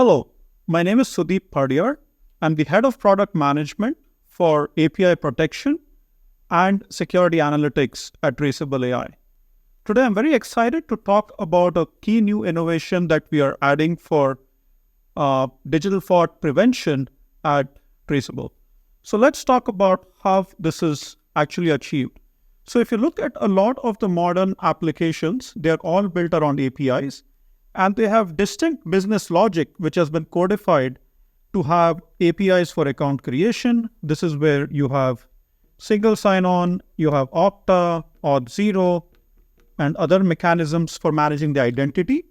Hello, my name is Sudeep Padiyar. I'm the head of product management for API protection and security analytics at Traceable AI. Today, I'm very excited to talk about a key new innovation that we are adding for digital fraud prevention at Traceable. So let's talk about how this is actually achieved. So if you look at a lot of the modern applications, they're all built around APIs, and they have distinct business logic, which has been codified to have APIs for account creation. This is where you have single sign-on, you have Okta, Auth0, and other mechanisms for managing the identity.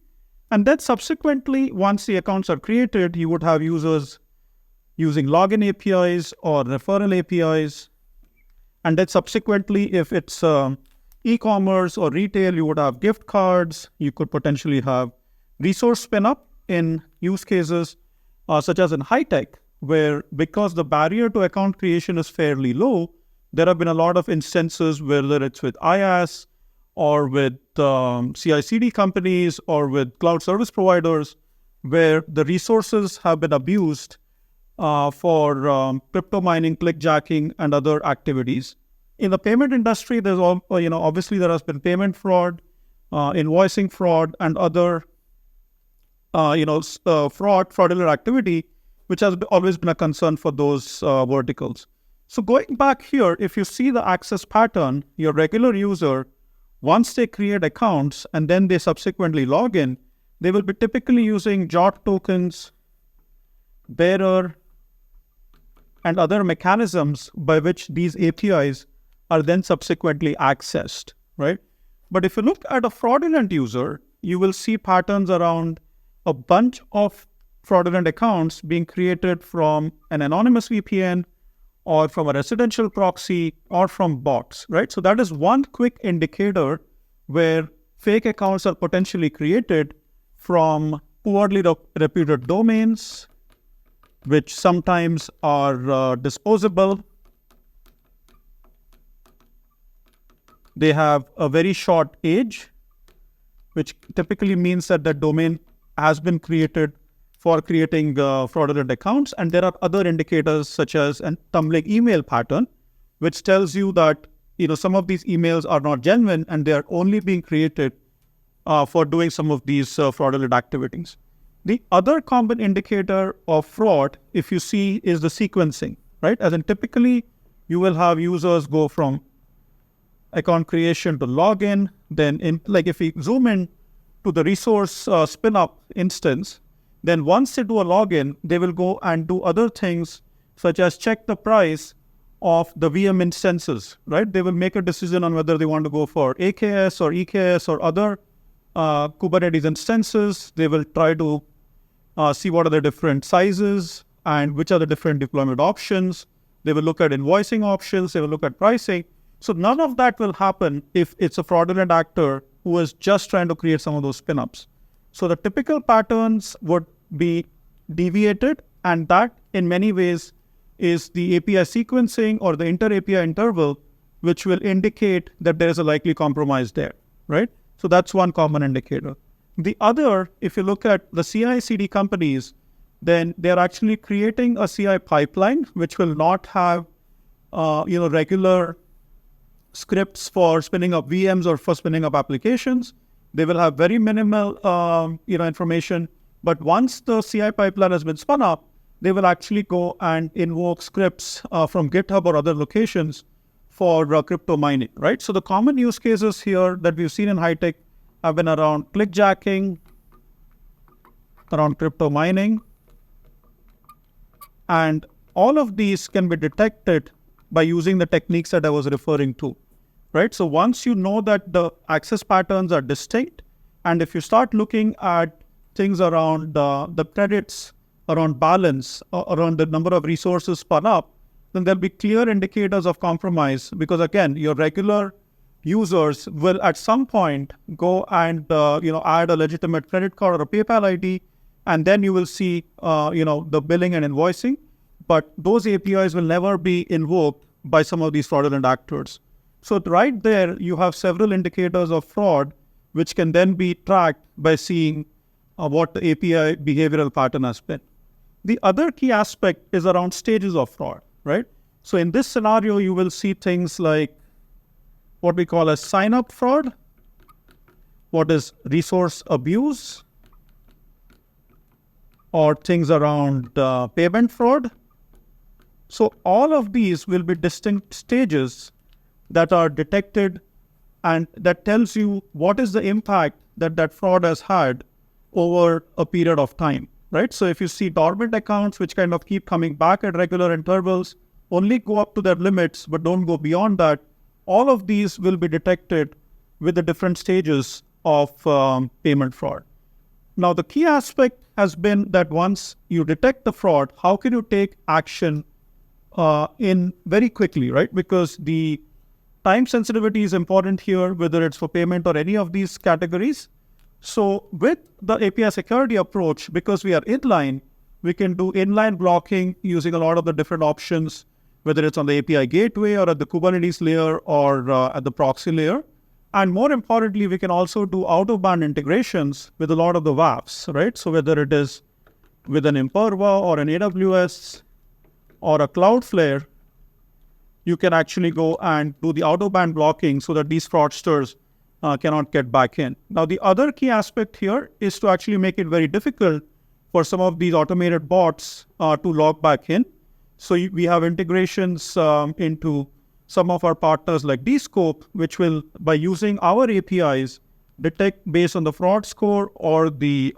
And then subsequently, once the accounts are created, you would have users using login APIs or referral APIs. And then subsequently, if it's e-commerce or retail, you would have gift cards. You could potentially have resource spin-up in use cases such as in high-tech, where because the barrier to account creation is fairly low, there have been a lot of instances, whether it's with IaaS or with CI/CD companies or with cloud service providers, where the resources have been abused for crypto mining, clickjacking, and other activities. In the payment industry, there's obviously there has been payment fraud, invoicing fraud, and other fraudulent activity, which has always been a concern for those verticals. So going back here, if you see the access pattern, your regular user, once they create accounts and then they subsequently log in, they will be typically using JOT tokens, bearer, and other mechanisms by which these APIs are then subsequently accessed, right? But if you look at a fraudulent user, you will see patterns around a bunch of fraudulent accounts being created from an anonymous VPN or from a residential proxy or from bots, right? So that is one quick indicator where fake accounts are potentially created from poorly reputed domains, which sometimes are disposable. They have a very short age, which typically means that the domain has been created for creating fraudulent accounts. And there are other indicators such as a tumbling email pattern, which tells you that some of these emails are not genuine and they are only being created for doing some of these fraudulent activities. The other common indicator of fraud, if you see, is the sequencing, right? As in typically, you will have users go from account creation to login. Then if we zoom in to the resource spin-up instance, then once they do a login, they will go and do other things such as check the price of the VM instances, right? They will make a decision on whether they want to go for AKS or EKS or other Kubernetes instances. They will try to see what are the different sizes and which are the different deployment options. They will look at invoicing options. They will look at pricing. So none of that will happen if it's a fraudulent actor who is just trying to create some of those spin-ups. So the typical patterns would be deviated, and that in many ways is the API sequencing or the inter-API interval, which will indicate that there is a likely compromise there, right? So that's one common indicator. The other, if you look at the CI/CD companies, then they're actually creating a CI pipeline, which will not have regular scripts for spinning up VMs or for spinning up applications. They will have very minimal information. But once the CI pipeline has been spun up, they will actually go and invoke scripts from GitHub or other locations for crypto mining, right? So the common use cases here that we've seen in high-tech have been around clickjacking, around crypto mining. And all of these can be detected by using the techniques that I was referring to, right? So once you know that the access patterns are distinct, and if you start looking at things around the credits, around balance, around the number of resources spun up, then there'll be clear indicators of compromise, because again, your regular users will at some point go and add a legitimate credit card or a PayPal ID, and then you will see the billing and invoicing. But those APIs will never be invoked by some of these fraudulent actors. So right there, you have several indicators of fraud, which can then be tracked by seeing what the API behavioral pattern has been. The other key aspect is around stages of fraud, right? So in this scenario, you will see things like what we call as sign-up fraud, what is resource abuse, or things around payment fraud. So all of these will be distinct stages that are detected, and that tells you what is the impact that that fraud has had over a period of time, right? So if you see dormant accounts which kind of keep coming back at regular intervals, only go up to their limits but don't go beyond that, all of these will be detected with the different stages of payment fraud. Now, the key aspect has been that once you detect the fraud, how can you take action in very quickly, right? Because the time sensitivity is important here, whether it's for payment or any of these categories. So with the API security approach, because we are inline, we can do inline blocking using a lot of the different options, whether it's on the API gateway or at the Kubernetes layer or at the proxy layer. And more importantly, we can also do out-of-band integrations with a lot of the WAFs, right? So whether it is with an Imperva or an AWS or a Cloudflare, you can actually go and do the out-of-band blocking so that these fraudsters cannot get back in. Now, the other key aspect here is to actually make it very difficult for some of these automated bots to log back in. So we have integrations into some of our partners like Dscope, which will, by using our APIs, detect based on the fraud score or the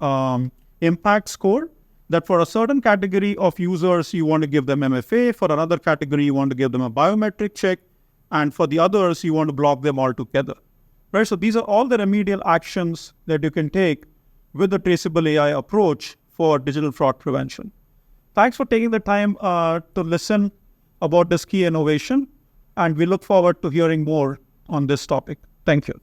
impact score, that for a certain category of users, you want to give them MFA, for another category, you want to give them a biometric check, and for the others, you want to block them altogether. Right? So these are all the remedial actions that you can take with the Traceable AI approach for digital fraud prevention. Thanks for taking the time to listen about this key innovation, and we look forward to hearing more on this topic. Thank you.